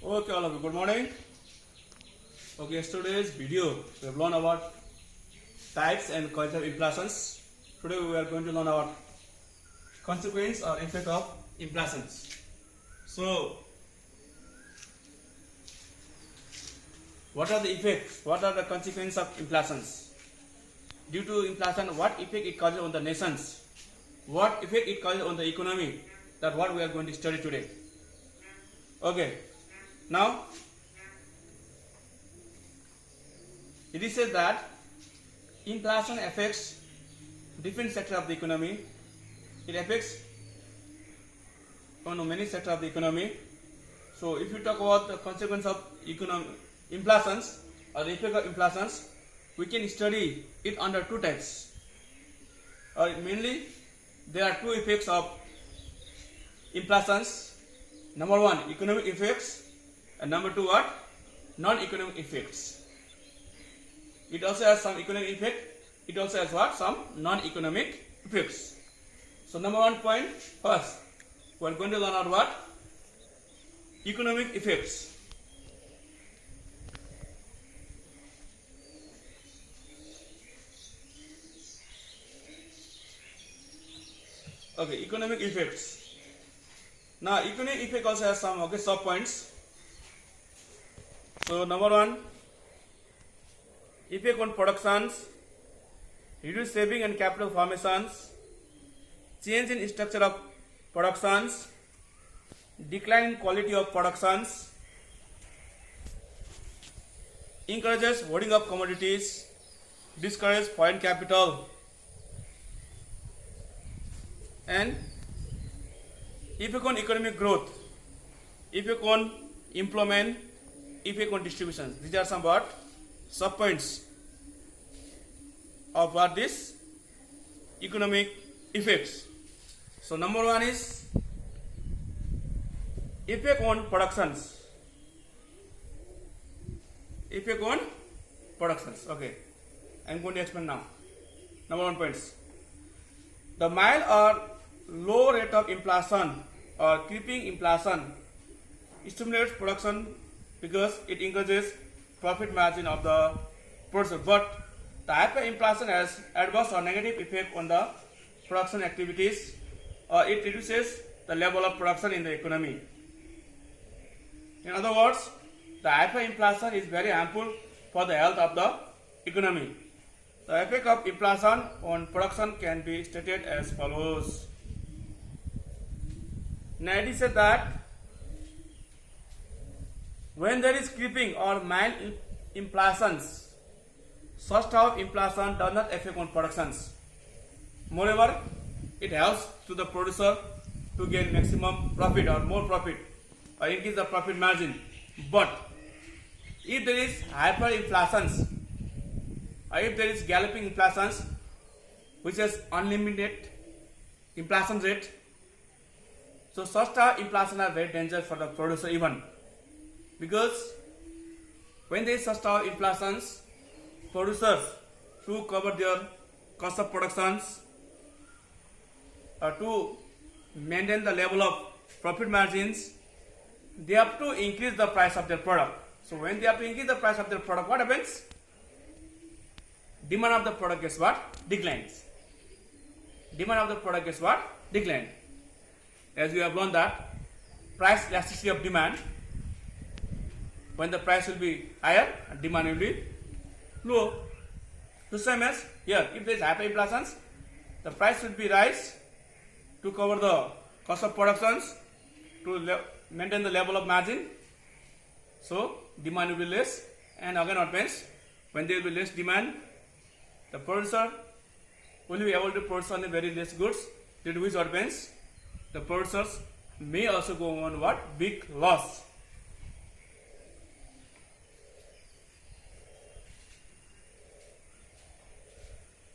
Okay, all of you, good morning. Okay, yesterday's video we have learned about types and causes of inflations. Today we are going to learn about consequence or effect of inflations. So, what are the effects? What are the consequences of inflations? Due to inflation, what effect it causes on the nations? What effect it causes on the economy? That's what we are going to study today. Okay, now it is said that inflation affects different sectors of the economy. It affects on many sectors of the economy. So, if you talk about the consequence of inflations or the effect of inflations, we can study it under two types. Mainly, there are two effects of inflations. Number one, economic effects, and number two, what? Non-economic effects. It also has some economic effect. It also has what? Some non-economic effects. So, number 1 point first, we are going to learn about what? Economic effects. Okay, economic effects. Now, economic effect also has some sub points. So, number 1, effect on productions, reduce saving and capital formations, change in structure of productions, decline in quality of productions, encourages hoarding of commodities, discourages foreign capital, and effect on economic growth, effect on employment, effect on distribution. These are some what? Sub points of what this economic effects. So, number 1 is effect on productions. Effect on productions. Okay, I am going to explain now. Number 1 points. The mild or low rate of inflation or creeping inflation stimulates production because it increases profit margin of the producer. But the hyperinflation has adverse or negative effect on the production activities, or it reduces the level of production in the economy. In other words, the hyperinflation is very harmful for the health of the economy. The effect of inflation on production can be stated as follows. Now it is said that when there is creeping or mild inflations, such type of inflation does not affect on productions. Moreover, it helps to the producer to gain maximum profit or more profit or increase the profit margin. But if there is hyperinflations or if there is galloping inflations which is unlimited inflation rate, so such type of inflation are very dangerous for the producer even, because when there is such type of inflations, producers to cover their cost of productions or to maintain the level of profit margins, they have to increase the price of their product. So when they have to increase the price of their product, what happens? Demand of the product gets what? Declines. Demand of the product gets what? Decline. As we have learned that price elasticity of demand, when the price will be higher, demand will be low. The same as here, if there is hyperinflation, the price will be rise to cover the cost of productions, to maintain the level of margin. So demand will be less, and again what happens? When there will be less demand, the producer will be able to produce only very less goods, due to which what happens? The producers may also go on what? Big loss.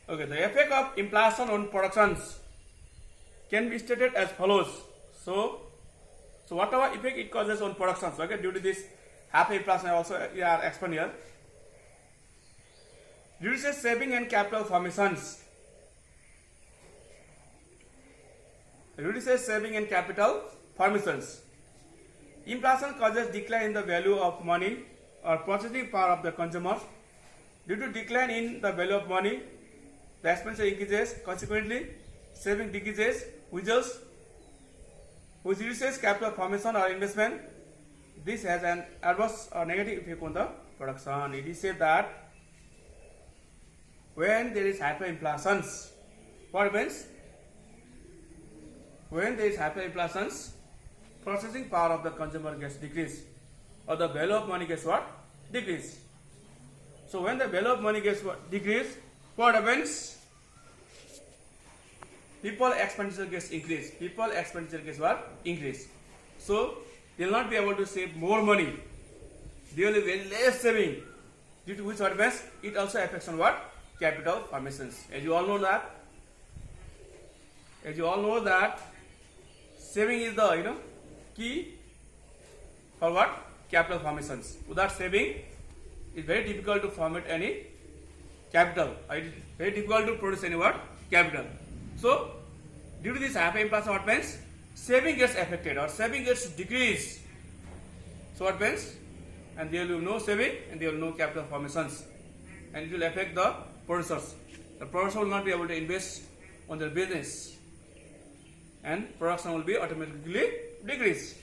Okay, the effect of inflation on productions can be stated as follows. So whatever effect it causes on productions, okay, due to this hyperinflation, I also explain here. Reduces saving and capital formations. Reduces saving and capital formations. Inflation causes decline in the value of money or purchasing power of the consumers. Due to decline in the value of money, the expenditure increases. Consequently, saving decreases, which reduces capital formation or investment. This has an adverse or negative effect on the production. It is said that when there is hyperinflation, what happens? When there is hyperinflation, purchasing power of the consumer gets decreased, or the value of money gets what? Decreased. So when the value of money gets decreased, what happens? People expenditure gets increased. People expenditure gets what? Increased. So they will not be able to save more money. They will be very less saving. Due to which what happens? It also affects on what? Capital formations. As you all know that saving is the key for what? Capital formations. Without saving, it's very difficult to formate any capital. It is very difficult to produce any what? Capital. So due to this hyperinflation, what happens? Saving gets affected or saving gets decreased. So what happens? And there will be no saving and there will be no capital formations, and it will affect the producers. The producer will not be able to invest on their business, and production will be automatically decreased.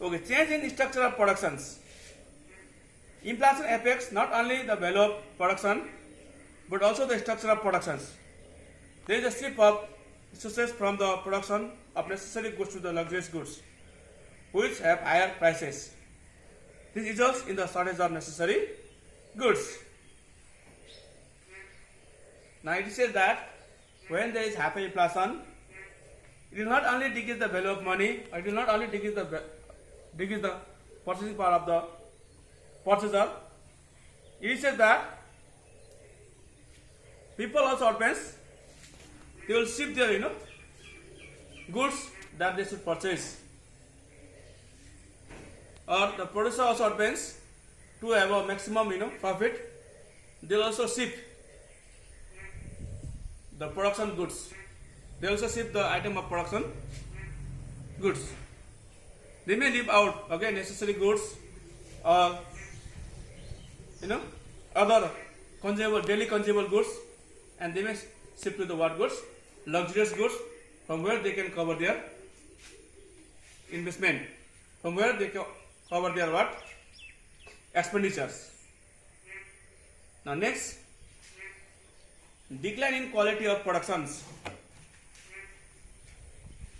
Okay, change in structure of productions. Inflation affects not only the value of production but also the structure of productions. There is a shift of resources from the production of necessary goods to the luxurious goods, which have higher prices. This results in the shortage of necessary goods. Now it is said that when there is hyperinflation, it will not only decrease the value of money, or it will not only decrease the purchasing power of the purchaser. It is said that people also advance, they will shift their goods that they should purchase, or the producer also advance to have a maximum profit. They will also shift the production goods. They also shift the item of production goods. They may leave out necessary goods or other daily consumable goods, and they may shift to the what goods? Luxurious goods, from where they can cover their investment, from where they can cover their what? Expenditures. Now next, decline in quality of productions.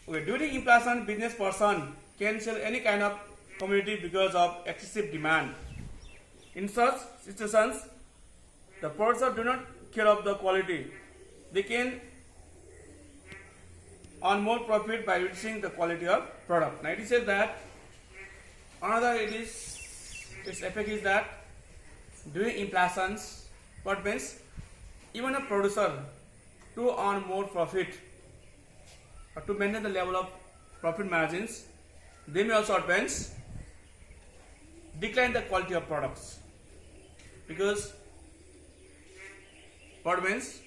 Okay, during inflation, business person can sell any kind of commodity because of excessive demand. In such situations, the producer do not care of the quality. They can earn more profit by reducing the quality of product. Now it is said that its effect is that during inflations, what means even a producer to earn more profit or to maintain the level of profit margins, they may also advance decline the quality of products, because what means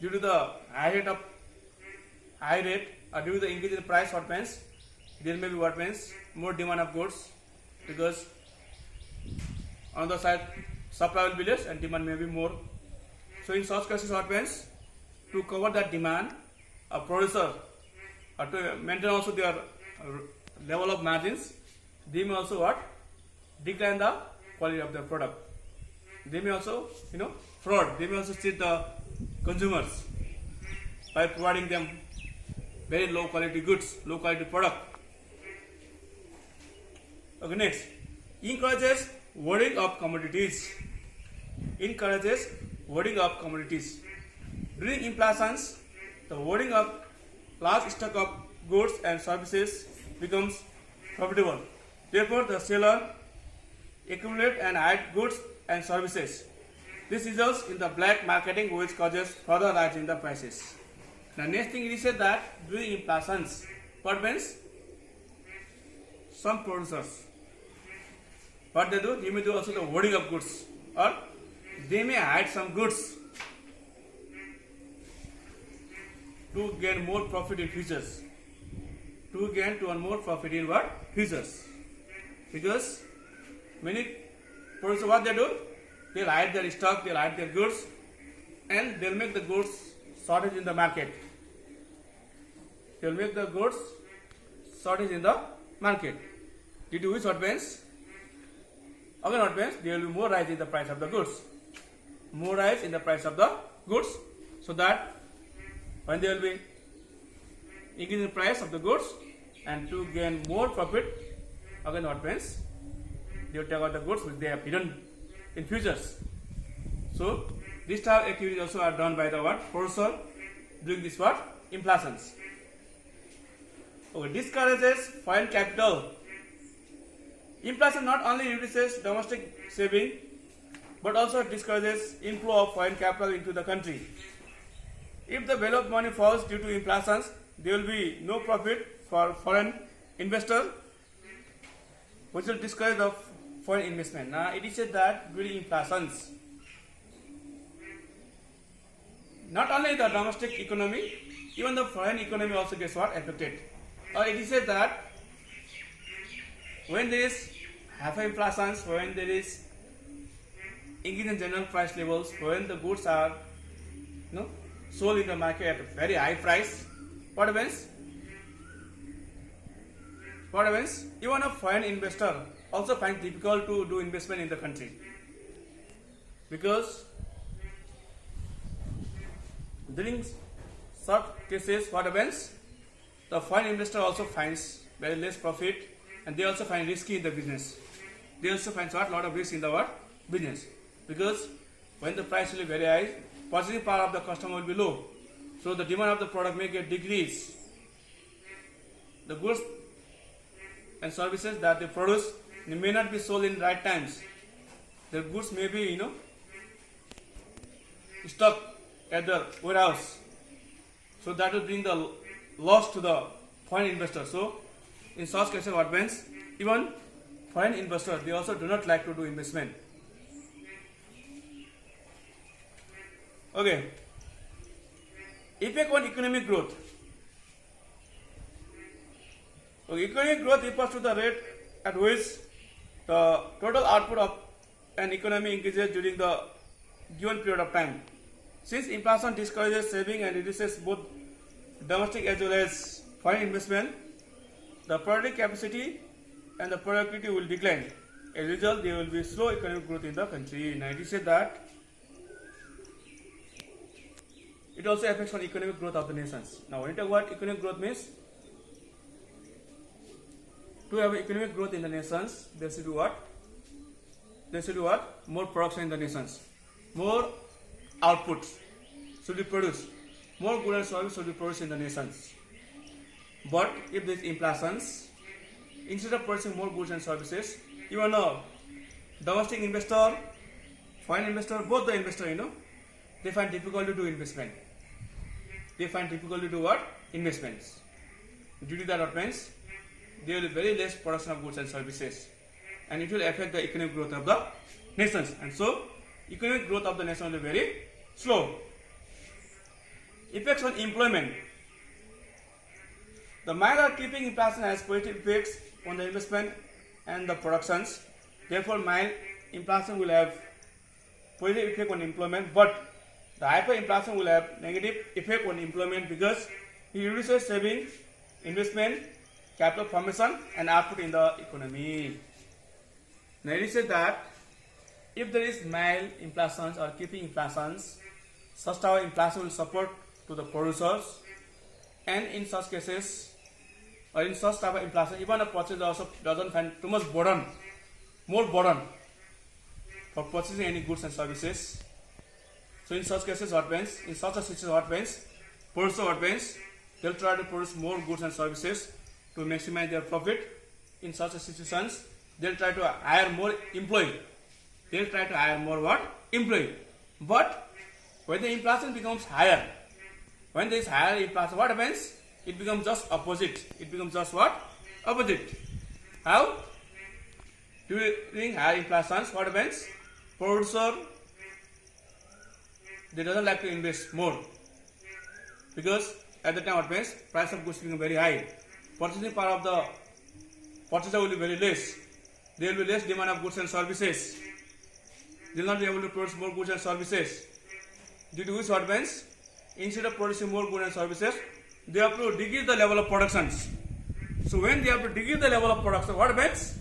due to the high rate or due to the increase in the price, what means there may be what means more demand of goods, because on the side supply will be less and demand may be more. So in such cases, what means to cover that demand, a producer or to maintain also their level of margins, they may also what? Decline the quality of the product. They may also fraud. They may also cheat the consumers by providing them very low quality goods, low quality product. Okay, next, encourages hoarding of commodities. Encourages hoarding of commodities. During inflations, the hoarding of large stock of goods and services becomes profitable. Therefore, the seller accumulate and hide goods and services. This results in the black marketing, which causes further rise in the prices. The next thing is said that during inflations, what means some producers, what they do, they may do also the hoarding of goods, or they may hide some goods to gain more profit in futures, to gain to earn more profit in what? Futures. Because many producers, what they do? They'll hide their stock, they'll hide their goods, and they'll make the goods shortage in the market. They'll make the goods shortage in the market. Due to which what means? Again what means? There will be more rise in the price of the goods. More rise in the price of the goods, so that when there will be increase in the price of the goods and to gain more profit, again what means? They will take out the goods which they have hidden in futures. So this type of activities also are done by the what? Producer during this what? Inflations. Okay, discourages foreign capital. Inflation not only reduces domestic saving but also discourages inflow of foreign capital into the country. If the value of money falls due to inflations, there will be no profit for foreign investor, which will discourage the foreign investment. Now it is said that during inflations, not only the domestic economy, even the foreign economy also gets what? Affected. Or it is said that when there is hyperinflations, when there is increase in general price levels, when the goods are sold in the market at a very high price, what happens? What happens? Even a foreign investor also finds difficult to do investment in the country, because during such cases, what happens? The foreign investor also finds very less profit, and they also find risky in the business. They also find what? Lot of risk in the what? Business, because when the price will be very high, purchasing power of the customer will be low, so the demand of the product may get decrease. The goods and services that they produce, they may not be sold in right times. The goods may be stuck at the warehouse, so that will bring the loss to the foreign investor. So in such cases, what happens? Even foreign investors, they also do not like to do investment. Okay. Effect on economic growth. Okay, economic growth refers to the rate at which the total output of an economy increases during the given period of time. Since inflation discourages saving and reduces both domestic as well as foreign investment, the productive capacity and the productivity will decline. As a result, there will be slow economic growth in the country. Now it is said that it also affects on economic growth of the nations. Now when you talk about economic growth means, to have economic growth in the nations, there should be what? There should be what? More production in the nations. More output should be produced. More goods and services should be produced in the nations. But if there is inflations, instead of producing more goods and services, even a domestic investor, foreign investor, both the investor, they find difficult to do investment. They find difficult to do what? Investments. Due to that, what means there will be very less production of goods and services, and it will affect the economic growth of the nations. And so, economic growth of the nation will be very slow. Effects on employment. The mild or keeping inflation has positive effects on the investment and the productions. Therefore, mild inflation will have positive effect on employment, but the hyperinflation will have negative effect on employment, because it reduces saving, investment, capital formation and output in the economy. Now it is said that if there is mild inflations or keeping inflations, such type of inflation will support to the producers, and in such cases, or in such type of inflation, even a purchaser also doesn't find too much burden, more burden for purchasing any goods and services. So in such cases, what happens? In such a situation, what happens? Producer, what happens? They'll try to produce more goods and services to maximize their profit. In such a situations, they'll try to hire more employee. They'll try to hire more what? Employee. But when the inflation becomes higher, when there is higher inflation, what happens? It becomes just opposite. It becomes just what? Opposite. How? During higher inflations, what happens? Producer, they doesn't like to invest more, because at the time, what happens? Price of goods become very high. purchasing power of the purchaser will be very less. There will be less demand of goods and services. They will not be able to produce more goods and services. Due to which what means, instead of producing more goods and services, they have to decrease the level of productions. So when they have to decrease the level of production, what means?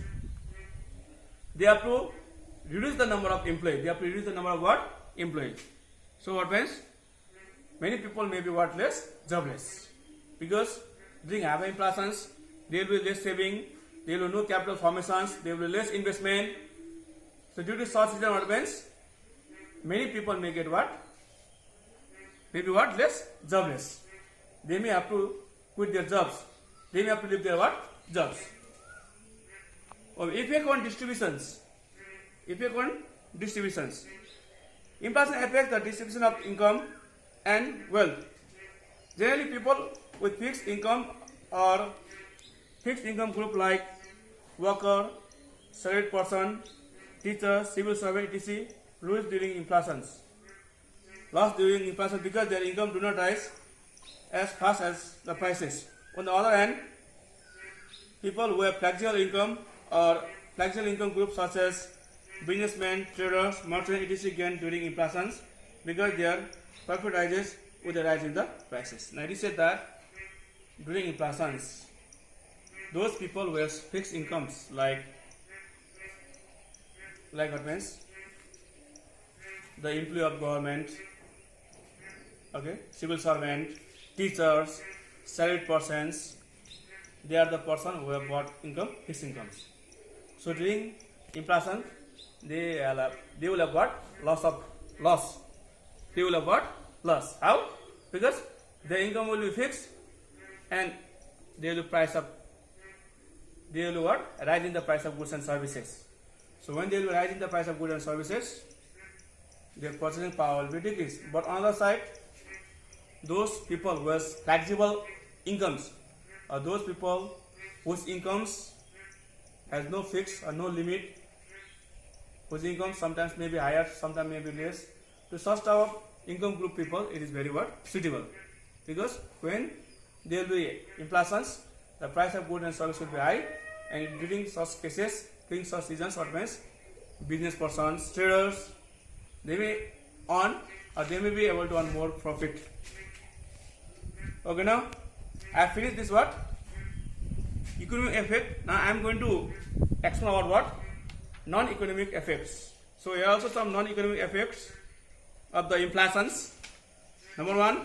They have to reduce the number of employees. They have to reduce the number of what? Employees. So what means? Many people may be what? Less jobless. Because during high inflations, there will be less saving, there will be no capital formations, there will be less investment. So due to such reason, what means? Many people may get what? Maybe what? Less jobless. They may have to quit their jobs. They may have to leave their what? Jobs. Or effect on distributions. Effect on distributions. Inflation affects the distribution of income and wealth. Generally, people with fixed income or fixed income group like worker, salaried person, teacher, civil servant, etc. lose during inflations. Loss during inflation because their income do not rise as fast as the prices. On the other hand, people who have flexible income or flexible income groups such as businessmen, traders, merchants, etc. gain during inflations because their profit rises with the rise in the prices. Now it is said that during inflations, those people who have fixed incomes like what means the employee of government, okay, civil servant, teachers, salaried persons, they are the person who have got fixed incomes. So during inflation, they will have got loss. They will have got loss. How? Because their income will be fixed and they will price up. They will what? Rise in the price of goods and services. So when they will rise in the price of goods and services, their purchasing power will be decreased. But on the other side, those people who have flexible incomes or those people whose incomes has no fix or no limit, whose income sometimes may be higher, sometimes may be less. To such type of income group people, it is very suitable. Because when there will be inflations, the price of goods and services will be high, and during such cases, during such seasons, what means business persons, traders, they may earn or they may be able to earn more profit. Okay, now I have finished this what? Economic effect. Now I am going to explain about what? Non-economic effects. So here are also some non-economic effects of the inflations. Number one,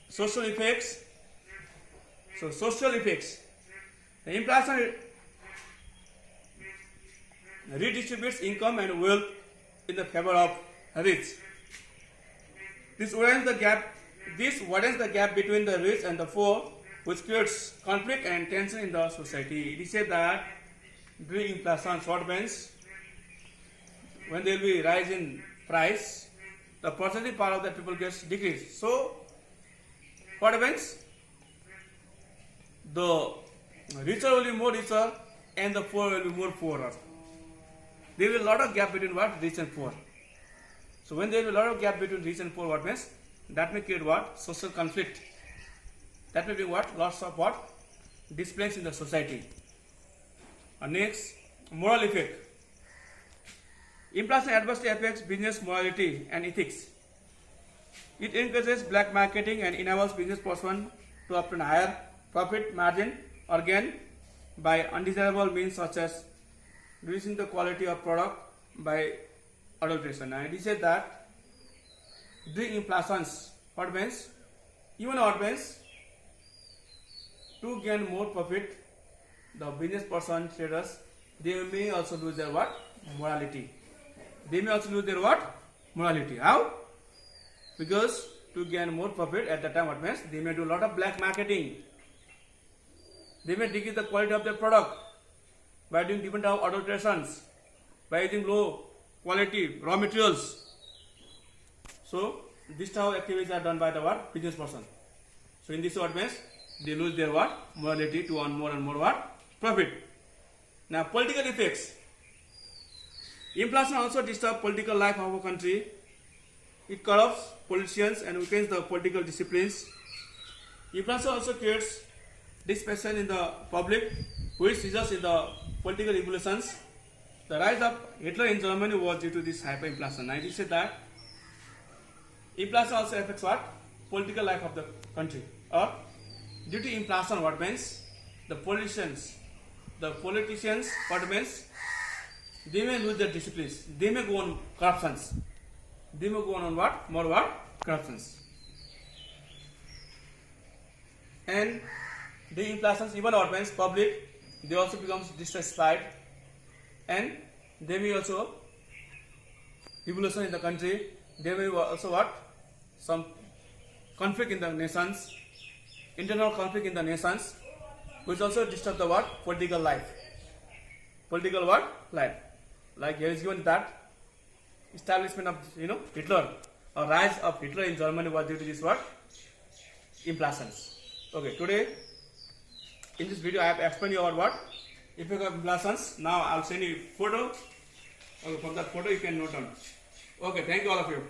social effects. So social effects. The inflation redistributes income and wealth in the favor of rich. This widens the gap between the rich and the poor, which creates conflict and tension in the society. It is said that during inflation, what means when there will be rise in price, the purchasing power of the people gets decreased. So what happens? The richer will be more richer and the poor will be more poorer. There will be a lot of gap between what? Rich and poor. So when there will be a lot of gap between rich and poor, what means? That may create what? Social conflict. That may be what? Lots of what? Displays in the society. Next, moral effect. Inflation adversely affects business morality and ethics. It encourages black marketing and enables business person to obtain higher profit margin or gain by undesirable means such as reducing the quality of product by adulteration. And it said that during inflations, what means? Even what means? To gain more profit, the business person, traders, they may also lose their what? Morality. They may also lose their what? Morality. How? Because to gain more profit at the time, what means? They may do a lot of black marketing. They may decrease the quality of their product by doing different type of adulterations, by using low quality raw materials. So this type of activities are done by the what? Business person. So in this what means? They lose their what? Morality to earn more and more what? Profit. Now political effects. Inflation also disturbs political life of our country. It corrupts politicians and weakens the political disciplines. Inflation also creates dispersion in the public, which results in the political revolutions. The rise of Hitler in Germany was due to this hyperinflation. I did say that inflation also affects what? Political life of the country. Or due to inflation, what means? The politicians, what means? They may lose their disciplines. They may go on corruptions. They may go on what? More what? Corruptions. And the inflations, even what means public, they also becomes dissatisfied, and they may also revolution in the country. There may also what? Some conflict in the nations, internal conflict in the nations, which also disturb the what? Political life. Political what? Life. Like here is given that establishment of Hitler, or rise of Hitler in Germany was due to this what? Inflations. Okay, today in this video I have explained you about what? Effect of inflations. Now I will send you photo. Okay, from that photo you can note down. Okay, thank you all of you.